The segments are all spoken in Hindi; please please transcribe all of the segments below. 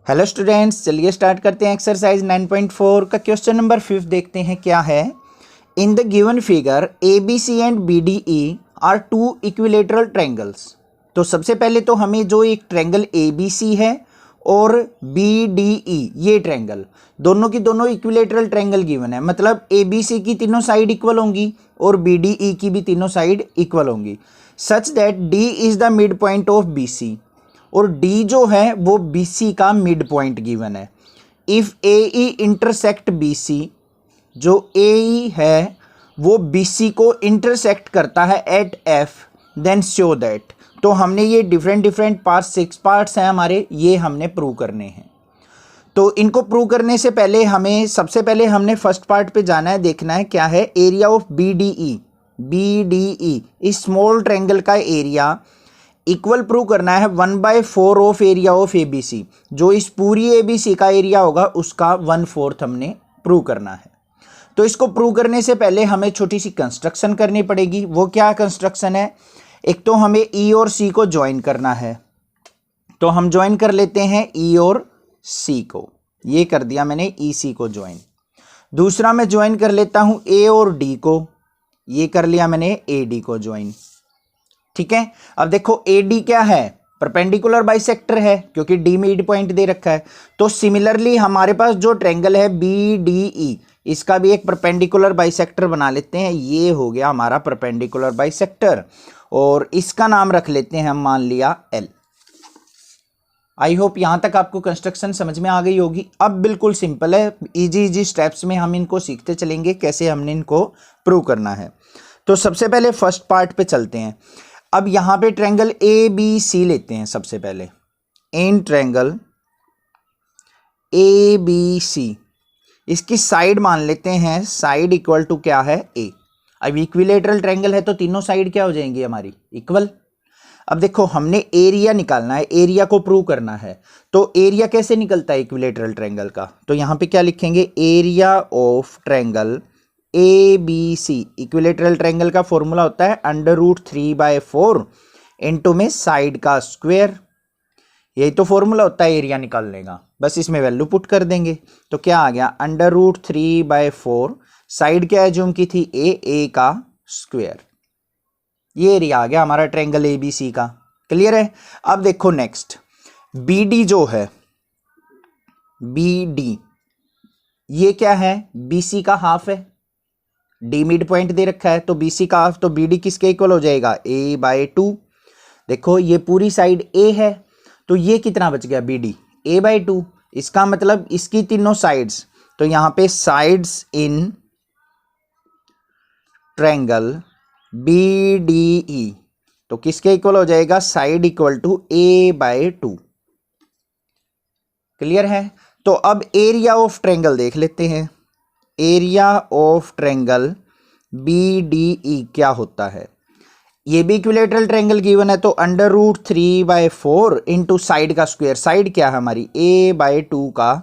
हेलो स्टूडेंट्स, चलिए स्टार्ट करते हैं एक्सरसाइज 9.4 का क्वेश्चन नंबर 5 देखते हैं क्या है। In the given figure A B C and B D E are two equilateral triangles. तो सबसे पहले तो हमें जो एक ट्रायंगल ए बी सी है और बी डी ई ये ट्रायंगल दोनों की दोनों इक्विलेटरल ट्रायंगल गिवन है, मतलब ए बी सी की तीनों साइड इक्वल होंगी और बी डी ई की भी तीनों साइड इक्वल होंगी, such that D is the mid point of B C और D जो है वो BC का मिड पॉइंट गिवन है। इफ़ AE इंटरसेक्ट BC, जो AE है वो BC को इंटरसेक्ट करता है at F, then show that. तो हमने ये डिफरेंट पार्ट्स 6 पार्ट्स हैं हमारे, ये हमने प्रूव करने हैं। तो इनको प्रूव करने से पहले हमें सबसे पहले हमने फर्स्ट पार्ट पे जाना है, देखना है क्या है। एरिया ऑफ BDE इस स्मॉल ट्रायंगल का एरिया इक्वल प्रूव करना है 1/4 ऑफ एरिया ऑफ ABC। जो इस पूरी ABC का एरिया होगा उसका 1/4 हमने प्रूव करना है। तो इसको प्रूव करने से पहले हमें छोटी सी कंस्ट्रक्शन करनी पड़ेगी। वो क्या कंस्ट्रक्शन है? एक तो हमें E और C को ज्वाइन करना है, तो हम ज्वाइन कर लेते हैं E और C को। ये कर दिया मैंने EC को ज्वाइन। दूसरा मैं ज्वाइन कर लेता हूं A और D को, ये कर लिया मैंने AD को ज्वाइन। ठीक है, अब देखो AD क्या है? परपेंडिकुलर बाइसेक्टर है क्योंकि D मिड पॉइंट दे रखा है। तो सिमिलरली हमारे पास जो ट्रायंगल है BDE, इसका भी एक परपेंडिकुलर बाइसेक्टर बना लेते हैं। ये हो गया हमारा परपेंडिकुलर बाइसेक्टर और इसका नाम रख लेते हैं हम, मान लिया L। आई होप यहां तक आपको कंस्ट्रक्शन समझ में आ गई होगी। अब बिल्कुल सिंपल है, इजी स्टेप्स में हम इनको सीखते चलेंगे कैसे हमने इनको प्रूव करना है। तो सबसे पहले फर्स्ट पार्ट पे चलते हैं। अब यहां पे ट्रायंगल ABC लेते हैं सबसे पहले। इन ट्रायंगल ABC इसकी साइड मान लेते हैं, साइड इक्वल टू क्या है? A। अब इक्विलेटरल ट्रायंगल है तो तीनों साइड क्या हो जाएंगी हमारी? इक्वल। अब देखो हमने एरिया निकालना है, एरिया को प्रूव करना है। तो एरिया कैसे निकलता है इक्विलेटरल ट्रायंगल का? तो यहां पे क्या लिखेंगे? Area of triangle ABC। Equilateral triangle का फॉर्मूला होता है √3/4 इंटू में साइड का स्क्वायर। यही तो फॉर्मूला होता है एरिया निकालने का, बस इसमें वैल्यू पुट कर देंगे। तो क्या आ गया? √3/4, साइड क्या एज्यूम की थी? A का स्क्वायर। ये एरिया आ गया हमारा ट्रायंगल ABC का। क्लियर है? अब देखो नेक्स्ट BD जो है, BD ये क्या है? BC का हाफ है। D मिड पॉइंट दे रखा है तो BC का हाफ, तो BD किसके इक्वल हो जाएगा? A/2। देखो ये पूरी साइड A है तो ये कितना बच गया? BD A/2। इसका मतलब इसकी तीनों साइड्स, तो यहां पे साइड्स इन ट्रायंगल BDE तो किसके इक्वल हो जाएगा? Side equal to A/2। Clear है? तो अब एरिया ऑफ ट्रायंगल देख लेते हैं। एरिया ऑफ ट्रायंगल BDE क्या होता है? ये भी इक्विलेटरल ट्रायंगल गिवन है तो √3/4 इंटू साइड का स्क्वायर। साइड क्या है हमारी? A/2 का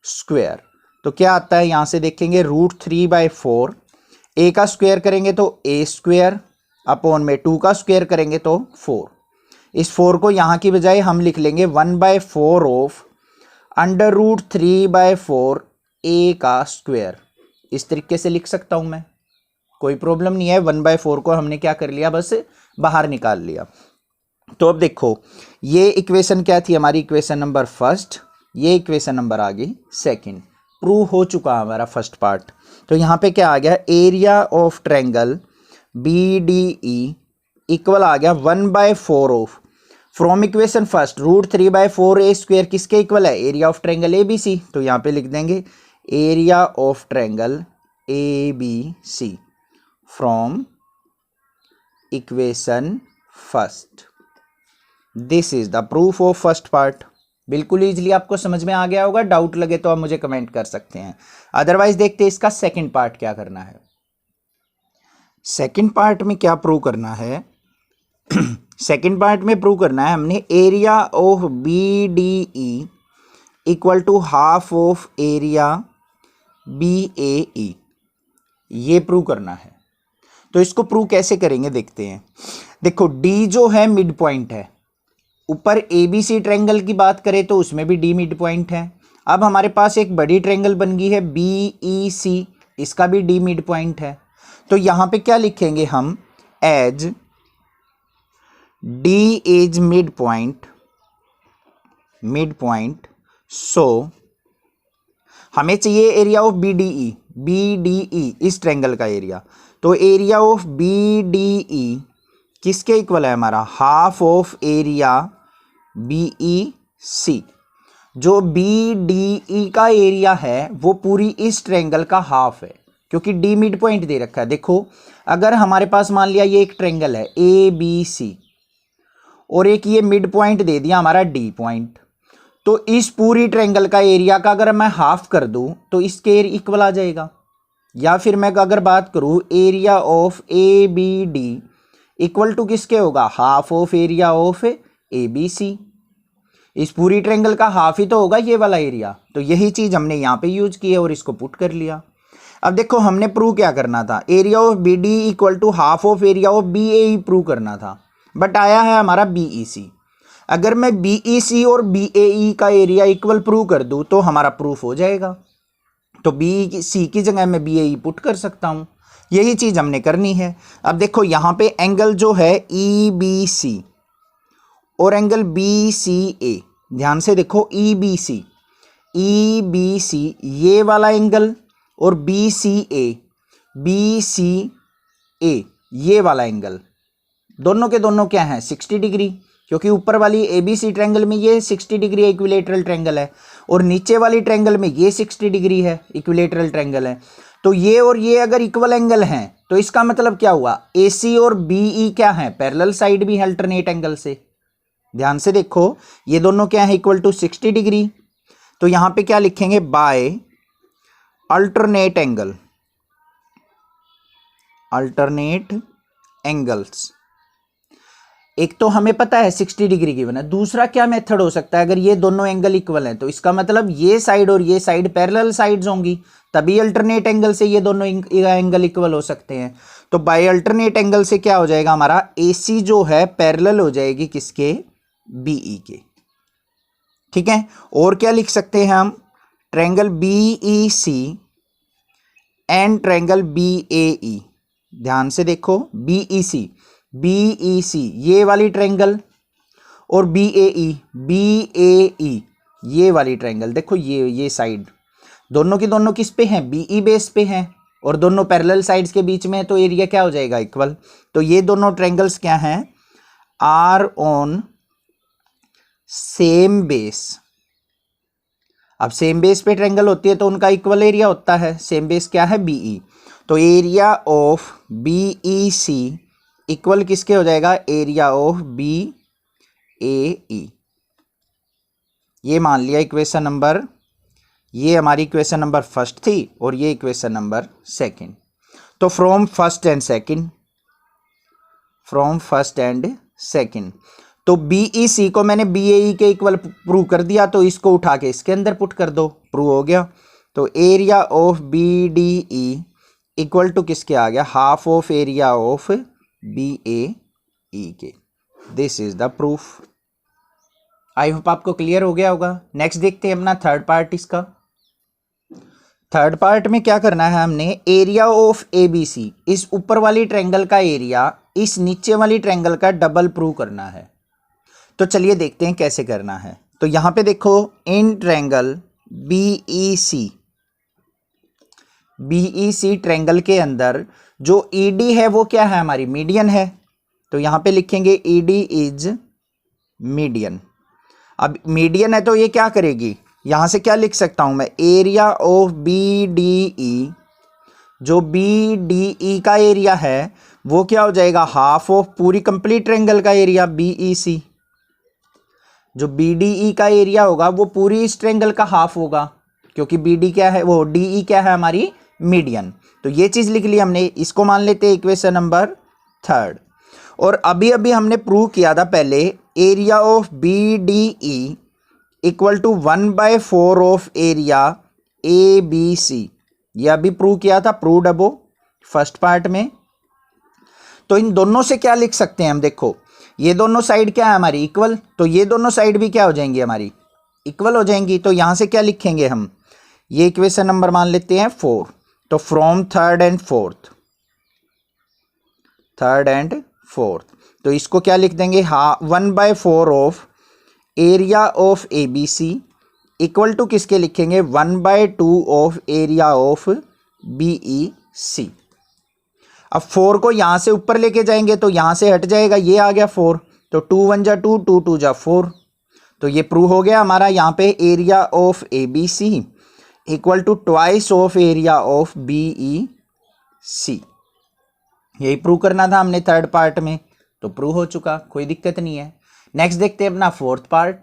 स्क्वायर। तो क्या आता है यहां से देखेंगे? √3/4, A का स्क्वायर करेंगे तो A² अपॉन में 2 का स्क्वायर करेंगे तो 4। इस 4 को यहां की बजाय हम लिख लेंगे 1/4 ऑफ √3/4 A का स्क्वायर। इस तरीके से लिख सकता हूं मैं, कोई प्रॉब्लम नहीं है। 1/4 को हमने क्या कर लिया? बस बाहर निकाल लिया। तो अब देखो ये इक्वेशन क्या थी हमारी? Equation number first. ये इक्वेशन नंबर आ गई सेकंड। प्रूव हो चुका हमारा फर्स्ट पार्ट। तो यहां पे क्या आ गया? Area of triangle BDE equal आ गया 1/4 of, from equation first √3/4 A² किसके इक्वल है? Area of triangle ABC। तो यहां पे लिख देंगे area of triangle ABC from equation first. This is the proof of first part. बिल्कुल इजीली आपको समझ में आ गया होगा। डाउट लगे तो आप मुझे कमेंट कर सकते हैं, अदरवाइज देखते हैं इसका सेकंड पार्ट क्या करना है। सेकंड पार्ट में क्या प्रूव करना है? सेकंड पार्ट में प्रूव करना है हमने area of BDE equal to half of area BAE। ये प्रूव करना है। तो इसको प्रूव कैसे करेंगे देखते हैं। देखो D जो है मिड पॉइंट है, ऊपर ए बी सी ट्रायंगल की बात करें तो उसमें भी डी मिड पॉइंट है। अब हमारे पास एक बड़ी ट्रायंगल बन गई है बी ई सी, इसका भी डी मिड पॉइंट है। तो यहाँ पे क्या लिखेंगे हम, as D is mid point so हमें चाहिए area of B D E इस ट्रायंगल का एरिया। तो area of B D E किसके इक्वल है हमारा, half of area B E C. जो बी डी ई का एरिया है वो पूरी इस ट्रायंगल का हाफ है, क्योंकि डी मिड पॉइंट दे रखा है। देखो अगर हमारे पास मान लिया ये एक ट्रायंगल है ए बी सी और एक ये मिड पॉइंट दे दिया हमारा डी पॉइंट, तो इस पूरी ट्रायंगल का एरिया का अगर मैं हाफ कर दूं तो इसके इक्वल आ जाएगा। या फिर मैं अगर बात करूं area of A B D equal to किसके होगा, half of area of A B C. इस पूरी ट्रायंगल का हाफ ही तो होगा ये वाला एरिया। तो यही चीज हमने यहाँ पे यूज की है और इसको पुट कर लिया। अब देखो हमने प्रूव क्या करना था, area of B D equal to half of area of B A E prove करना था, बट आया है हमारा बी ई सी। अगर मैं बी ई सी और बी ए ई का एरिया इक्वल प्रूव कर दूं तो हमारा प्रूफ हो जाएगा। तो बी सी की जगह मैं बी ए ई पुट कर सकता हूं, यही चीज हमने करनी है। अब देखो यहां पे एंगल जो है ई बी सी और एंगल बी सी ए, ध्यान से देखो ई बी सी ये वाला एंगल और बी सी ए ये वाला एंगल, दोनों के दोनों क्या हैं 60 डिग्री, क्योंकि ऊपर वाली ए बी सी ट्रायंगल में ये 60 डिग्री इक्विलेटरल ट्रायंगल है और नीचे वाली ट्रायंगल में ये 60 डिग्री है, इक्विलेटरल ट्रायंगल है। तो ये और ये अगर इक्वल एंगल हैं तो इसका मतलब क्या हुआ, ए सी और बी ई क्या है, पैरेलल साइड भी है अल्टरनेट एंगल से। ध्यान से देखो ये दोनों क्या है, इक्वल टू 60 डिग्री। तो यहां पे क्या लिखेंगे, बाय अल्टरनेट एंगल्स। एक तो हमें पता है 60 डिग्री की बना, दूसरा क्या मेथड हो सकता है, अगर ये दोनों एंगल इक्वल हैं तो इसका मतलब ये साइड और ये साइड पैरेलल साइड्स होंगी, तभी अल्टरनेट एंगल से ये दोनों एंगल इक्वल हो सकते हैं। तो बाय अल्टरनेट एंगल से क्या हो जाएगा हमारा, AC जो है पैरेलल हो जाएगी किसके, BE के। ठीक है, और क्या लिख सकते हैं हम, triangle BEC and triangle BAE। ध्यान से देखो BEC ये वाली ट्रायंगल और BAE ये वाली ट्रायंगल, देखो ये साइड दोनों की दोनों किस पे हैं, BE बेस पे हैं और दोनों पैरेलल साइड्स के बीच में है, तो एरिया क्या हो जाएगा, इक्वल। तो ये दोनों ट्रायंगल्स क्या हैं, आर ऑन सेम बेस। अब सेम बेस पे ट्रायंगल होती है तो उनका इक्वल एरिया होता है, सेम बेस क्या है, BE। तो एरिया ऑफ BEC इक्वल किसके हो जाएगा, एरिया ऑफ BAE। ये मान लिया इक्वेशन नंबर, ये हमारी इक्वेशन नंबर फर्स्ट थी और ये इक्वेशन नंबर सेकंड। तो फ्रॉम फर्स्ट एंड सेकंड तो BEC को मैंने BAE के इक्वल प्रूव कर दिया, तो इसको उठा के इसके अंदर पुट कर दो, प्रूव हो गया। तो area of BDE equal to किसके आ गया, half of area of BAE के। This is the proof. I hope आपको क्लियर हो गया होगा। नेक्स्ट देखते हैं अपना थर्ड पार्ट इसका। थर्ड पार्ट में क्या करना है हमने, एरिया ऑफ ABC, इस ऊपर वाली ट्रायंगल का एरिया इस नीचे वाली ट्रायंगल का डबल प्रूव करना है। तो चलिए देखते हैं कैसे करना है। तो यहां पे देखो, इन ट्रायंगल BEC ट्रायंगल के अंदर जो ED है वो क्या है हमारी, मीडियन है। तो यहां पे लिखेंगे ED इज मीडियन। अब मीडियन है तो ये क्या करेगी, यहां से क्या लिख सकता हूं मैं, एरिया ऑफ BDE, जो BDE का एरिया है वो क्या हो जाएगा, हाफ ऑफ पूरी कंप्लीट ट्रायंगल का एरिया BEC। जो BDE का एरिया होगा वो पूरी इस ट्रायंगल का हाफ होगा, क्योंकि BD क्या है, वो DE क्या है हमारी, मीडियन। तो ये चीज लिख ली हमने, इसको मान लेते हैं इक्वेशन नंबर थर्ड। और अभी अभी हमने प्रूव किया था पहले, area of BDE equal to 1/4 of area ABC। ये अभी प्रूव किया था, प्रूव्ड अबो फर्स्ट पार्ट में। तो इन दोनों से क्या लिख सकते हैं हम, देखो ये दोनों साइड क्या है हमारी, इक्वल, तो ये दोनों साइड भी क्या हो जाएंगी हमारी, इक्वल हो जाएंगी। तो यहां से क्या लिखेंगे हम, ये इक्वेशन नंबर मान लेते हैं 4। तो फ्रॉम थर्ड एंड फोर्थ, तो इसको क्या लिख देंगे, हाँ 1/4 of area of A B C equal to किसके लिखेंगे, 1/2 of area of B E C. अब 4 को यहां से ऊपर लेके जाएंगे तो यहां से हट जाएगा, ये आ गया 4, तो 2 1 जा 2, 2 2 जा 4। तो ये प्रूव हो गया हमारा, यहाँ पे area of A B C equal to twice of area of B E C. यही प्रूव करना था हमने थर्ड पार्ट में, तो प्रूव हो चुका, कोई दिक्कत नहीं है। नेक्स्ट देखते हैं अपना फोर्थ पार्ट।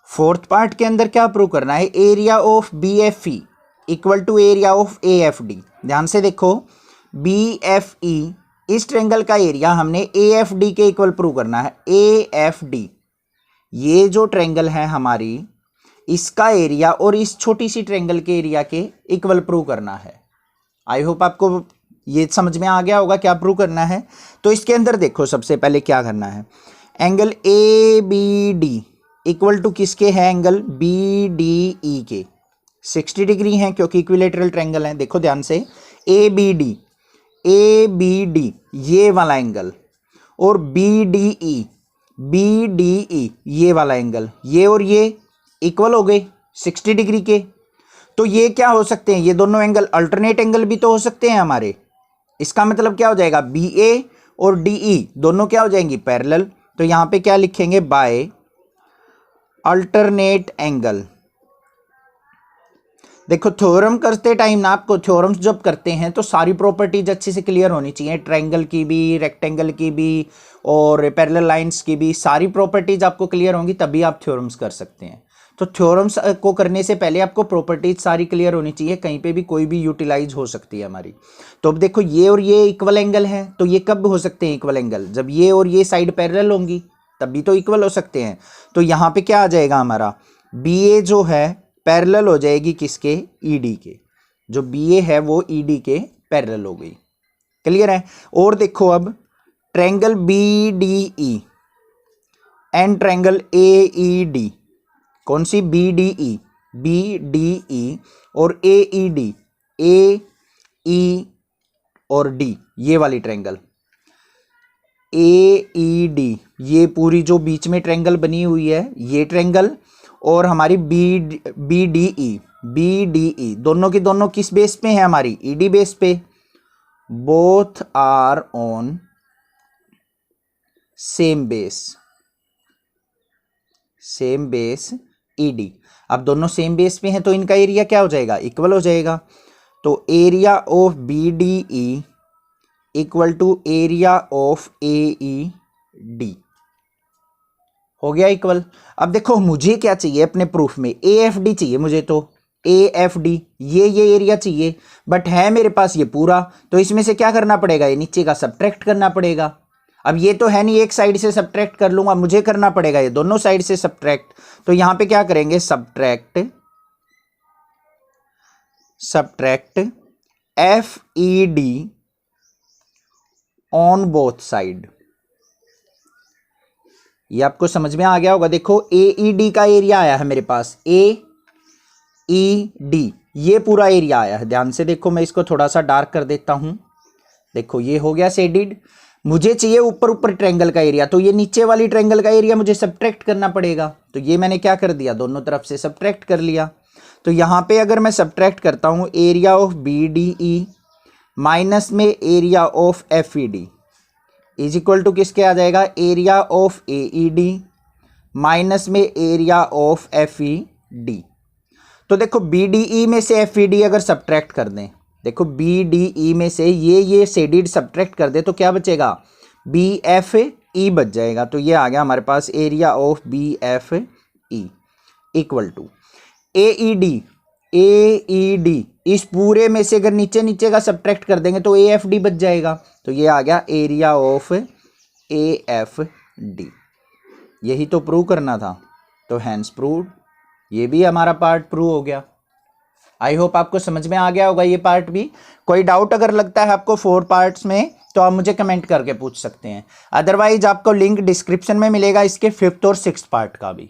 फोर्थ पार्ट के अंदर क्या प्रूव करना है, area of B F E equal to area of A F D. ध्यान से देखो, बी एफ ई इस ट्रेंगल का एरिया हमने ए एफ डी के इक्वल प्रूव करना है। ए एफ डी ये जो ट्रेंगल है हमारी, इसका एरिया और इस छोटी सी ट्रेंगल के एरिया के इक्वल प्रूव करना है। आई होप आपको ये समझ में आ गया होगा क्या प्रूव करना है। तो इसके अंदर देखो, सबसे पहले क्या करना है, angle A B D equal to किसके है, एंगल बी डी ई के 60 डिग्री हैं, क्योंकि इक्विलेटरल ट्रायंगल है। देखो ध्यान से, ए बी डी ये वाला एंगल और बी डी ई ये वाला एंगल, ये और ये इक्वल हो गए 60 डिग्री के। तो ये क्या हो सकते हैं, ये दोनों एंगल अल्टरनेट एंगल भी तो हो सकते हैं हमारे। इसका मतलब क्या हो जाएगा, बी ए और डी ई दोनों क्या हो जाएंगी, पैरेलल। तो यहां पे क्या लिखेंगे, बाय अल्टरनेट एंगल। देखो थ्योरम करते टाइम ना, आपको थ्योरम्स जब करते हैं तो सारी प्रॉपर्टीज अच्छे से क्लियर होनी चाहिए, ट्रायंगल की भी, रेक्टेंगल की भी और पैरेलल लाइंस की भी, सारी प्रॉपर्टीज आपको क्लियर होंगी तभी आप थ्योरम्स कर सकते हैं। तो थ्योरम्स को करने से पहले आपको प्रॉपर्टीज सारी क्लियर होनी चाहिए, कहीं पे भी कोई भी यूटिलाइज हो सकती है हमारी। तो अब देखो, ये और ये इक्वल एंगल है, तो ये कब हो सकते हैं इक्वल एंगल, जब ये और ये साइड पैरेलल होंगी तभी तो इक्वल हो सकते हैं। तो यहाँ पे क्या आ जाएगा हमारा, बी ए जो है पैरेलल हो जाएगी किसके, ई डी के। जो बी ए है वो ई डी के पैरेलल हो गई। क्लियर है। और देखो अब triangle B D E and triangle A E D, कौन सी, बी डी ई और ए ई और डी, ये वाली ट्रायंगल ए ई डी, ये पूरी जो बीच में ट्रायंगल बनी हुई है ये ट्रायंगल, और हमारी बी डी ई दोनों की दोनों किस बेस पे है हमारी, ई डी बेस पे। Both are on same base E D. अब दोनों सेम बेस पे हैं तो इनका एरिया क्या हो जाएगा, इक्वल हो जाएगा। तो area of B D E equal to area of A E D, हो गया इक्वल। अब देखो मुझे क्या चाहिए अपने प्रूफ में, ए एफ डी चाहिए मुझे, तो ए एफ डी ये एरिया चाहिए, बट है मेरे पास ये पूरा, तो इसमें से क्या करना पड़ेगा, ये नीचे का सब्ट्रैक्ट करना पड़ेगा। अब ये तो है नहीं, एक साइड से सब्ट्रैक्ट कर लूंगा, मुझे करना पड़ेगा ये दोनों साइड से सब्ट्रैक्ट। तो यहां पे क्या करेंगे, subtract F E D on both side. ये आपको समझ में आ गया होगा। देखो ए ई डी का एरिया आया है मेरे पास, ए ई डी ये पूरा एरिया आया है। ध्यान से देखो, मैं इसको थोड़ा सा डार्क कर देता हूं। देखो ये हो गया शेडिड। मुझे चाहिए ऊपर ट्रायंगल का एरिया, तो ये नीचे वाली ट्रायंगल का एरिया मुझे सब्ट्रैक्ट करना पड़ेगा। तो ये मैंने क्या कर दिया, दोनों तरफ से सब्ट्रैक्ट कर लिया। तो यहां पे अगर मैं सब्ट्रैक्ट करता हूं area of B D E minus में area of F E D is equal to किसके आ जाएगा, area of A E D minus में area of F E D. तो देखो बी डी ई में से एफ ई डी अगर सब्ट्रैक्ट कर दें, देखो बी डी ई में से ये शेडिड सब्ट्रैक्ट कर दे तो क्या बचेगा, बी एफ ई बच जाएगा। तो ये आ गया हमारे पास area of B F E equal to A E D इस पूरे में से अगर नीचे का सब्ट्रैक्ट कर देंगे तो ए एफ डी बच जाएगा। तो ये आ गया area of A F D. यही तो प्रूव करना था, तो हैंस प्रूव्ड। ये भी हमारा पार्ट प्रूव हो गया। आई होप आपको समझ में आ गया होगा ये पार्ट भी। कोई डाउट अगर लगता है आपको 4 पार्ट्स में तो आप मुझे कमेंट करके पूछ सकते हैं, अदरवाइज आपको लिंक डिस्क्रिप्शन में मिलेगा इसके 5th और 6th पार्ट का भी।